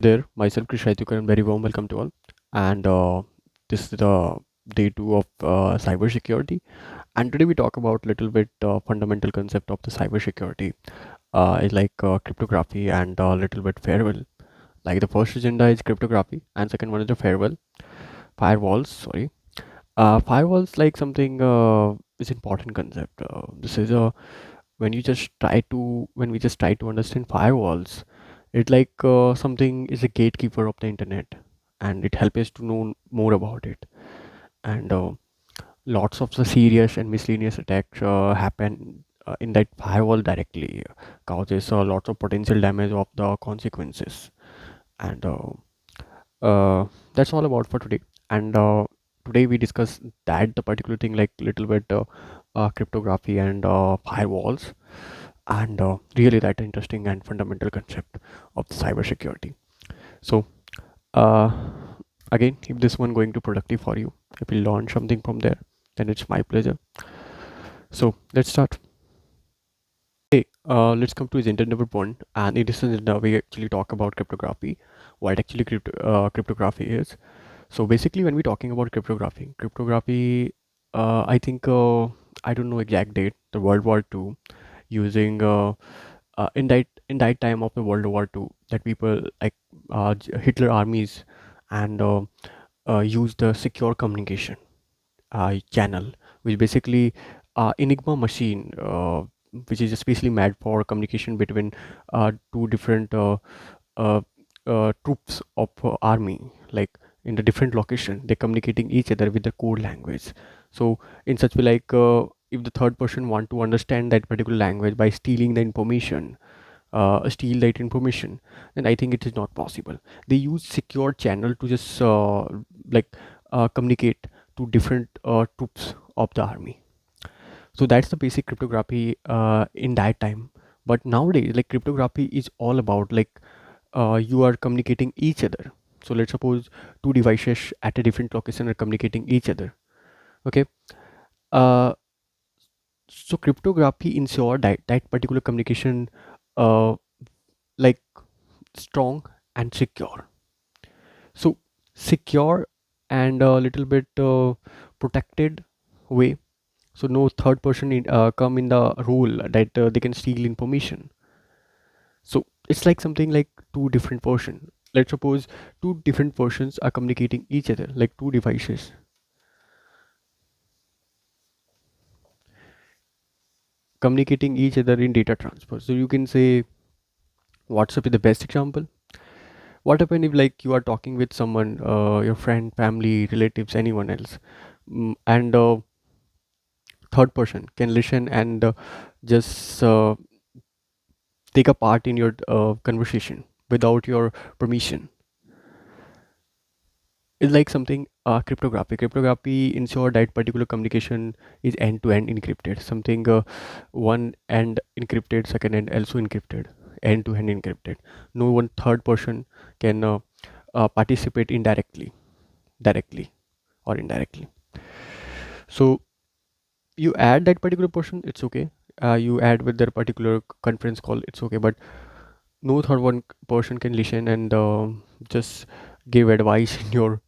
There, myself Krish Raitukar, and very warm welcome to all. And this is the day two of cybersecurity. And today we talk about little bit fundamental concept of the cybersecurity, is like cryptography and a little bit farewell. Like the first agenda is cryptography, and second one is the farewell firewalls. Sorry, firewalls like something is important concept. This is a when we just try to understand firewalls, it like something is a gatekeeper of the internet, and it helps us to know more about it. And lots of the serious and miscellaneous attacks happen in that firewall directly, causes lots of potential damage of the consequences. And that's all about for today. And today we discuss that the particular thing like little bit cryptography and firewalls, and really that interesting and fundamental concept of the cybersecurity. So uh, again, if this one going to productive for you, if you learn something from there, then it's my pleasure. So let's start. Hey, let's come to his intended number one, and in this is we actually talk about cryptography, what actually cryptography is. So basically, when we're talking about cryptography, I think I don't know exact date, the World War II, using in that time of the World War II, that people like Hitler armies and used the secure communication channel, which basically Enigma machine, which is especially made for communication between two different uh, troops of army, like in the different location, they're communicating each other with the code language. So in such way, like if the third person want to understand that particular language by stealing the information, steal that information, then I think it is not possible. They use secure channel to just like communicate to different troops of the army. So that's the basic cryptography in that time. But nowadays, like cryptography is all about like you are communicating each other. So let's suppose two devices at a different location are communicating each other. Okay. Uh, so cryptography ensure that that particular communication uh, like strong and secure. So secure and a little bit protected way. So no third person come in the role that they can steal information. So it's like something like two different person. Let's suppose two different persons are communicating each other, like two devices communicating each other in data transfer. So you can say WhatsApp is the best example. What happen if like you are talking with someone, your friend, family, relatives, anyone else, and third person can listen and just take a part in your conversation without your permission. It's like something cryptography ensure that particular communication is end to end encrypted, something one end encrypted, second end also encrypted, end to end encrypted. No one third person can participate indirectly, directly or indirectly. So you add that particular person, it's okay. You add with their particular conference call, it's okay. But no third one person can listen and just give advice in your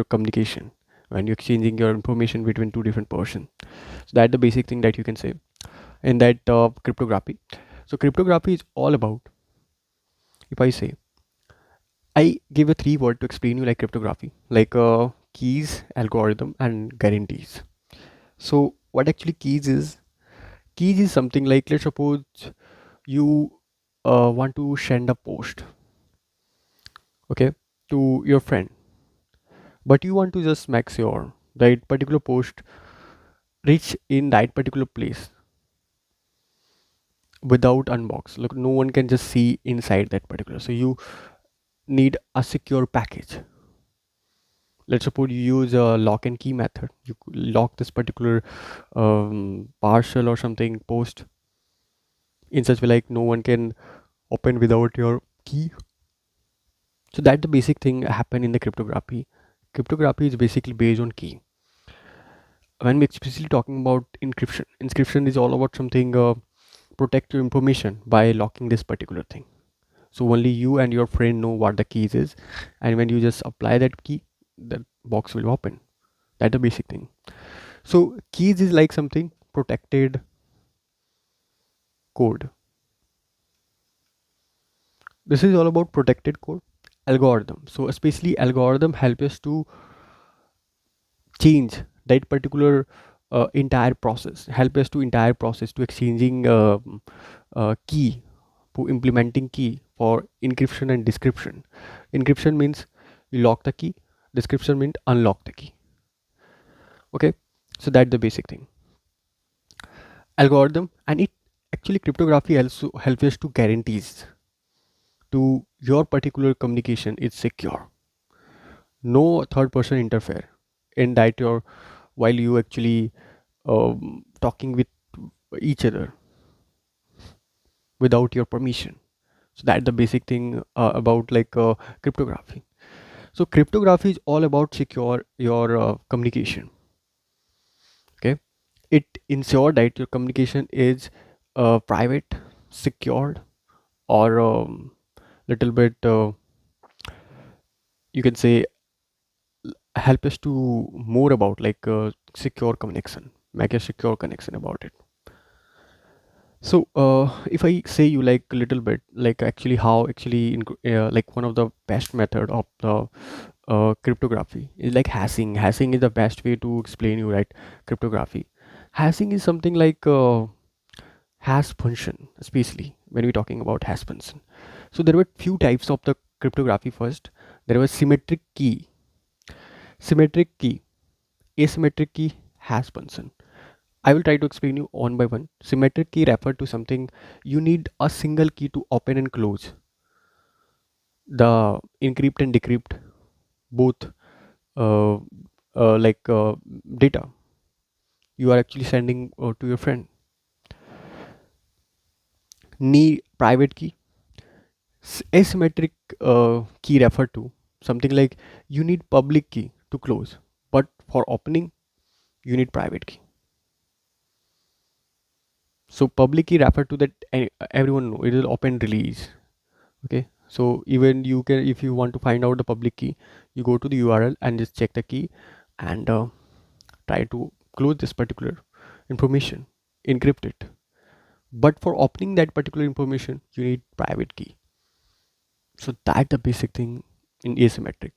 communication when you're exchanging your information between two different person. So that's the basic thing that you can say in that cryptography. So cryptography is all about, if I say, I give a three word to explain you like cryptography, like keys, algorithm, and guarantees. So what actually keys is something like, let's suppose you want to send a post, okay, to your friend, but you want to just make sure that particular post reach in that particular place without unbox. Look, no one can just see inside that particular. So you need a secure package. Let's suppose you use a lock and key method. You lock this particular parcel or something post in such way like no one can open without your key. So that the basic thing happen in the cryptography. Cryptography is basically based on key. When we especially talking about encryption is all about something protect your information by locking this particular thing. So only you and your friend know what the keys is, and when you just apply that key, that box will open. That's the basic thing. So keys is like something protected code. This is all about protected code. Algorithm, so especially algorithm help us to change that particular entire process, help us to entire process to exchanging key, to implementing key for encryption and decryption. Encryption means you lock the key, decryption means unlock the key. Okay, so that's the basic thing. Algorithm, and it actually cryptography also helps us to guarantees to your particular communication is secure, no third person interfere in that your while you actually talking with each other without your permission. So that's the basic thing about like cryptography. So cryptography is all about secure your communication. Okay, it ensure that your communication is private, secured, or little bit you can say help us to more about like secure connection, make a secure connection about it. So if I say you like a little bit like actually how actually like one of the best method of the cryptography is like hashing. Hashing is the best way to explain you right cryptography. Hashing is something like hash function, especially when we're talking about hash function. So there were few types of the cryptography. First, there was symmetric key, asymmetric key, hash function. I will try to explain you one by one. Symmetric key refer to something you need a single key to open and close the encrypt and decrypt both uh, like data you are actually sending to your friend. Need private key. Asymmetric key refer to something like you need public key to close, but for opening you need private key. So public key refer to that everyone know it is open release. Okay, so even you can, if you want to find out the public key, you go to the URL and just check the key and try to close this particular information, encrypt it. But for opening that particular information you need private key. So that's the basic thing in asymmetric.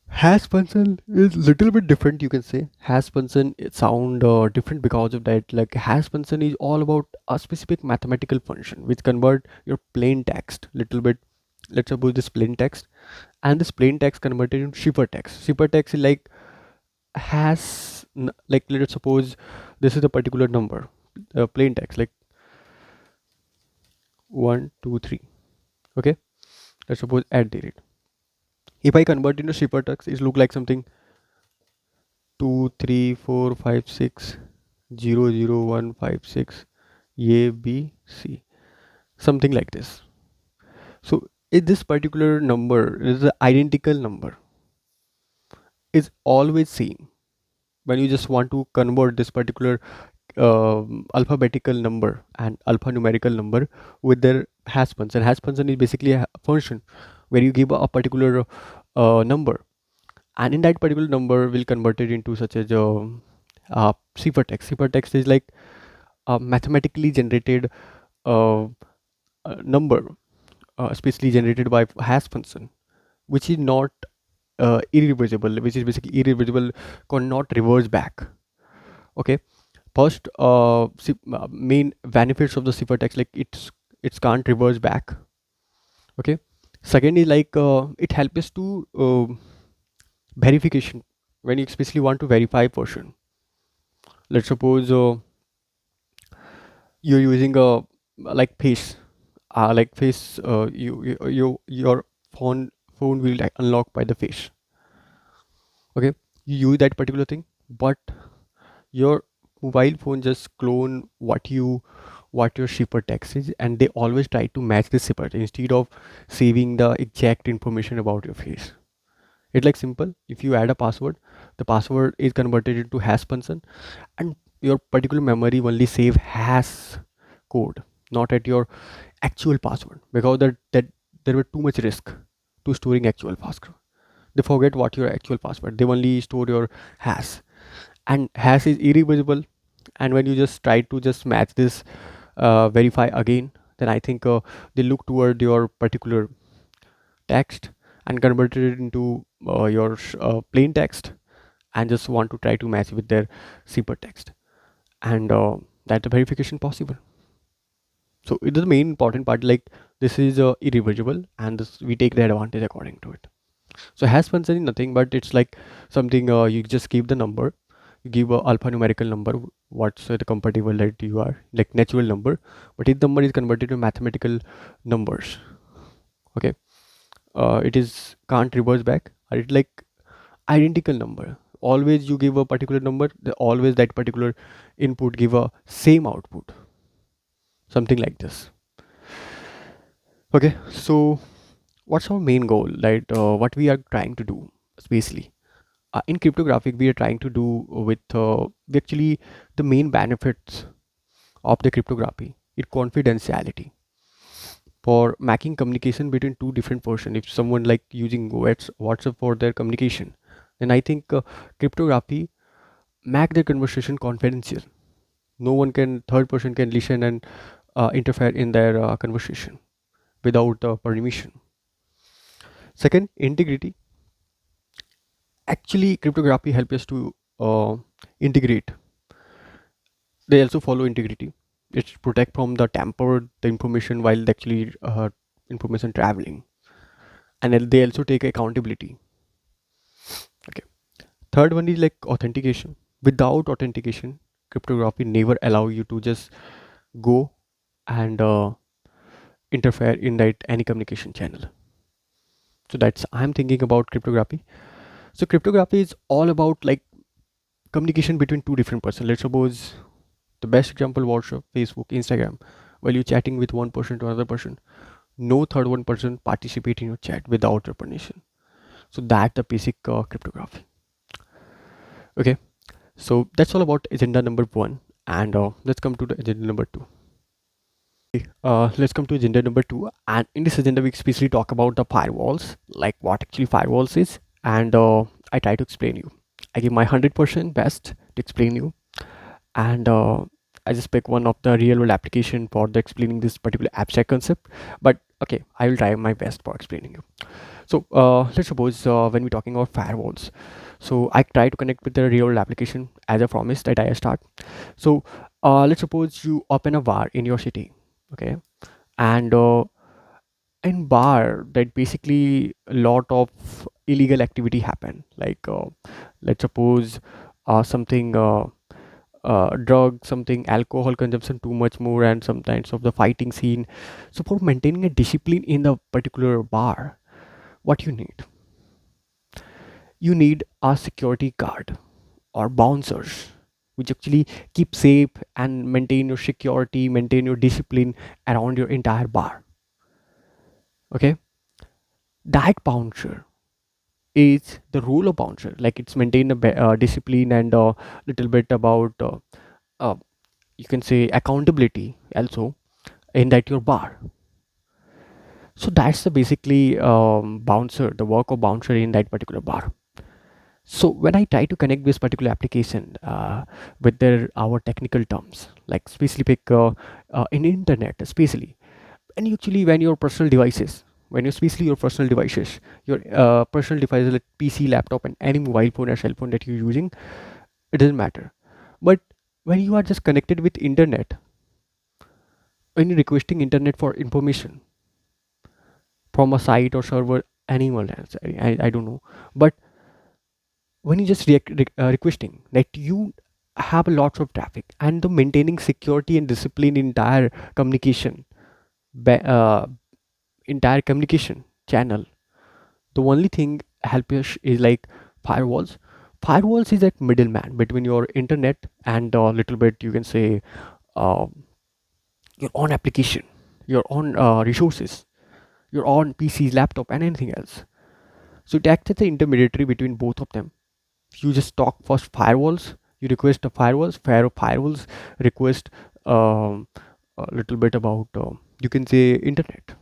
Hash function is little bit different, you can say. Hash function it sound different because of that. Like hash function is all about a specific mathematical function which convert your plain text little bit. Let's suppose this plain text, and this plain text converted into ciphertext. Ciphertext is like like let's suppose this is the particular number, plain text like 1 2 3. Okay, let's suppose at the rate. If I convert into ciphertext, it look like something 2 3 4 5 6 0 0 1 5 6 A B C, something like this. So if this particular number is the identical number, is always same when you just want to convert this particular alphabetical number and alphanumerical number with their hash function. Hash function is basically a function where you give a particular number, and in that particular number will convert it into such as ciphertext. Ciphertext is like a mathematically generated uh, number, especially generated by hash function, which is not irreversible, which is basically irreversible, cannot reverse back. Okay, first main benefits of the ciphertext like it's can't reverse back. Okay, second is like it helps us to verification when you especially want to verify person. Let's suppose you're using a like face like face your phone will like unlock by the face. Okay, you use that particular thing, but your mobile phone just clone what your shipper text is, and they always try to match the shipper instead of saving the exact information about your face. It's like simple, if you add a password, the password is converted into hash function, and your particular memory only save hash code, not at your actual password, because that there were too much risk to storing actual password. They forget what your actual password, they only store your hash, and hash is irreversible. And when you just try to just match this, verify again, then I think they look toward your particular text and convert it into your plain text, and just want to try to match with their super text, and that the verification possible. So it is the main important part, like this is irreversible, and this we take the advantage according to it. So hash function is nothing but it's like something, you just give the number, you give a alphanumerical number, what's the compatible that you are, like natural number, but if number is converted to mathematical numbers, okay, it is can't reverse back, or it like identical number. Always you give a particular number, always that particular input give a same output, something like this. Okay, so what's our main goal, right? What we are trying to do, especially in cryptographic, we are trying to do with actually the main benefits of the cryptography is confidentiality for making communication between two different person. If someone like using WhatsApp for their communication, then I think cryptography make their conversation confidential. No one can, third person can listen and interfere in their conversation without permission. Second, integrity. Actually cryptography helps us to integrate. They also follow integrity. It's protect from the tamper the information while actually information traveling, and then they also take accountability. Okay, third one is like authentication. Without authentication, cryptography never allow you to just go and interfere in that any communication channel. So that's I'm thinking about cryptography. So cryptography is all about like communication between two different person. Let's suppose the best example, WhatsApp, Facebook, Instagram. While you're chatting with one person to another person, no third one person participate in your chat without your permission. So that the basic cryptography. Okay, so that's all about agenda number one, and let's come to the agenda number two. Let's come to agenda number two, and in this agenda we especially talk about the firewalls, like what actually firewalls is, and I try to explain you. I give my 100% best to explain you, and I just pick one of the real world application for the explaining this particular abstract concept. But okay, I will try my best for explaining you. So let's suppose when we're talking about firewalls, so I try to connect with the real world application as I promised that I start. So let's suppose you open a bar in your city, okay, and in bar that basically a lot of illegal activity happen, like let's suppose something drug, something alcohol consumption too much more, and sometimes of the fighting scene. So for maintaining a discipline in the particular bar, what you need a security guard or bouncers which actually keep safe and maintain your security, maintain your discipline around your entire bar. Okay, that bouncer is the role of bouncer, like it's maintain a discipline and a little bit about uh, you can say accountability also in that your bar. So that's the basically bouncer, the work of bouncer in that particular bar. So when I try to connect this particular application with their our technical terms, like specific in internet especially, and actually when your personal devices, when you especially your personal devices, your personal devices like PC, laptop, and any mobile phone or cell phone that you're using, it doesn't matter. But when you are just connected with internet, when you're requesting internet for information from a site or server, anyone else, I don't know, but when you just requesting that you have lots of traffic and the maintaining security and discipline entire communication, ba- uh, entire communication channel, the only thing help us is like firewalls. Firewalls is like middleman between your internet and a little bit you can say uh, your own application, your own resources, your own PCs, laptop, and anything else. So it acts as the intermediary between both of them. You just talk first firewalls, you request the firewalls, firewalls request um, a little bit about you can say internet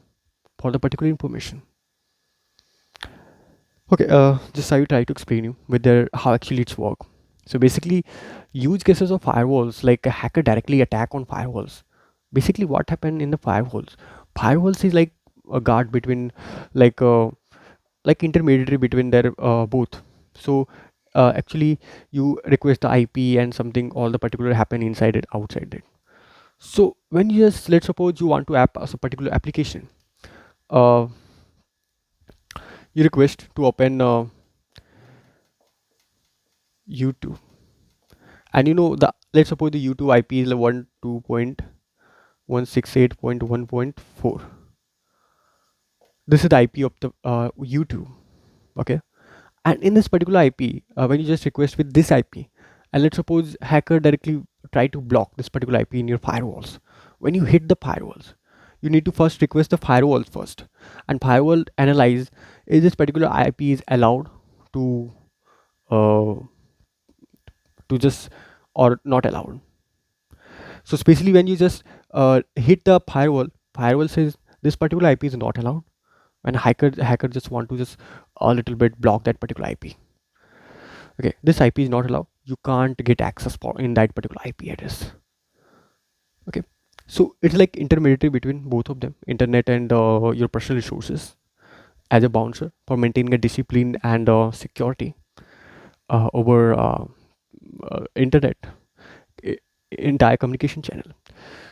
for the particular information. Okay, just I will try to explain you with their how actually it's work. So basically, use cases of firewalls like a hacker directly attack on firewalls. Basically, what happened in the firewalls? Firewalls is like a guard between like intermediary between their both. So actually, you request the IP and something all the particular happen inside it, outside it. So when you just let's suppose you want to app as a particular application, uh, you request to open YouTube, and you know the let's suppose the YouTube IP is like 192.168.1.4. This is the IP of the YouTube. Okay, and in this particular IP, when you just request with this IP, and let's suppose hacker directly try to block this particular IP in your firewalls. When you hit the firewalls, you need to first request the firewalls first, and firewall analyze is this particular IP is allowed to uh, just or not allowed. So especially when you just hit the firewall, firewall says this particular IP is not allowed, and hacker just want to just a little bit block that particular IP. Okay, this IP is not allowed. You can't get access for in that particular IP address. Okay, so it's like intermediary between both of them, internet and your personal resources, as a bouncer for maintaining a discipline and security over internet i- entire communication channel.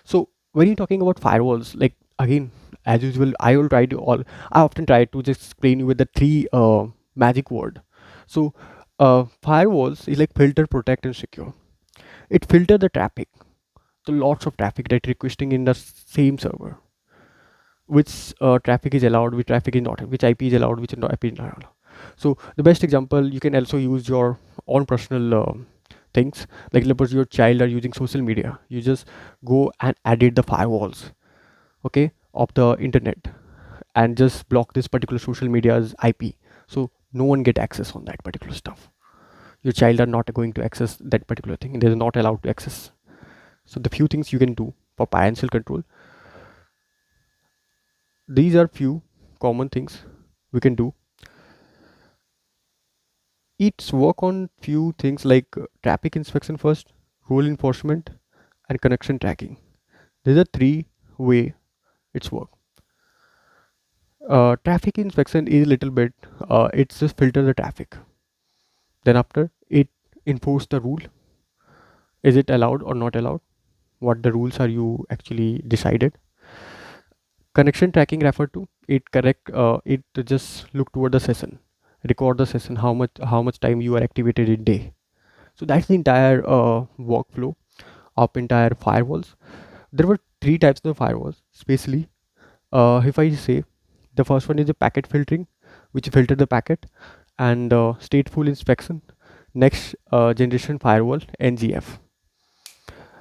So when you're talking about firewalls, like again, as usual, I often try to just explain you with the three magic word. So firewalls is like filter, protect, and secure. It filter the traffic, the lots of traffic that requesting in the same server. Which traffic is allowed, which traffic is not, which IP is allowed, which IP is not allowed. So the best example, you can also use your own personal things. Like suppose your child are using social media, you just go and edit the firewalls, okay, of the internet, and just block this particular social media's IP, so no one get access on that particular stuff. Your child are not going to access that particular thing, they're not allowed to access. So the few things you can do for parental control, these are few common things we can do. It's work on few things like traffic inspection first, rule enforcement, and connection tracking. These are three way it's work. Traffic inspection is little bit, it's just filter the traffic. Then after it enforce the rule. Is it allowed or not allowed? What the rules are you actually decided? Connection tracking refer to it correct. It just look toward the session, record the session, how much time you are activated in day. So that's the entire workflow of entire firewalls. There were three types of firewalls, especially if I say the first one is the packet filtering, which filter the packet, and stateful inspection. Next generation firewall, NGF.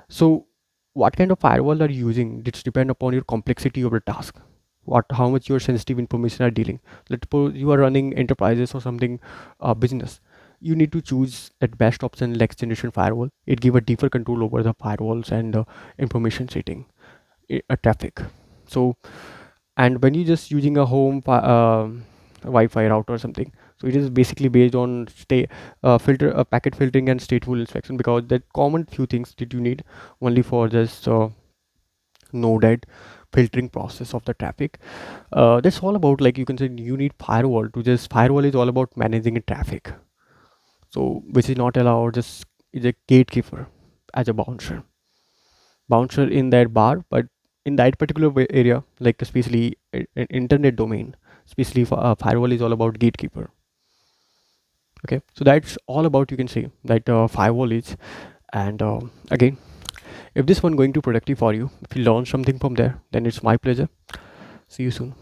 So what kind of firewall are you using? It's depend upon your complexity of the task. How much your sensitive information are dealing. Let's suppose you are running enterprises or something business. You need to choose that best option, next generation firewall. It give a deeper control over the firewalls and information setting, traffic. So and when you just using a home Wi-Fi router or something, so it is basically based on filter packet filtering and stateful inspection, because that common few things that you need only for just know that filtering process of the traffic. That's all about, like you can say you need firewall to just firewall is all about managing the traffic, so which is not allowed, just is a gatekeeper as a bouncer in that bar. But in that particular area, like especially internet domain, especially for firewall is all about gatekeeper. Okay, so that's all about, you can say that firewall is. And again, if this one going to productive for you, if you learn something from there, then it's my pleasure. See you soon.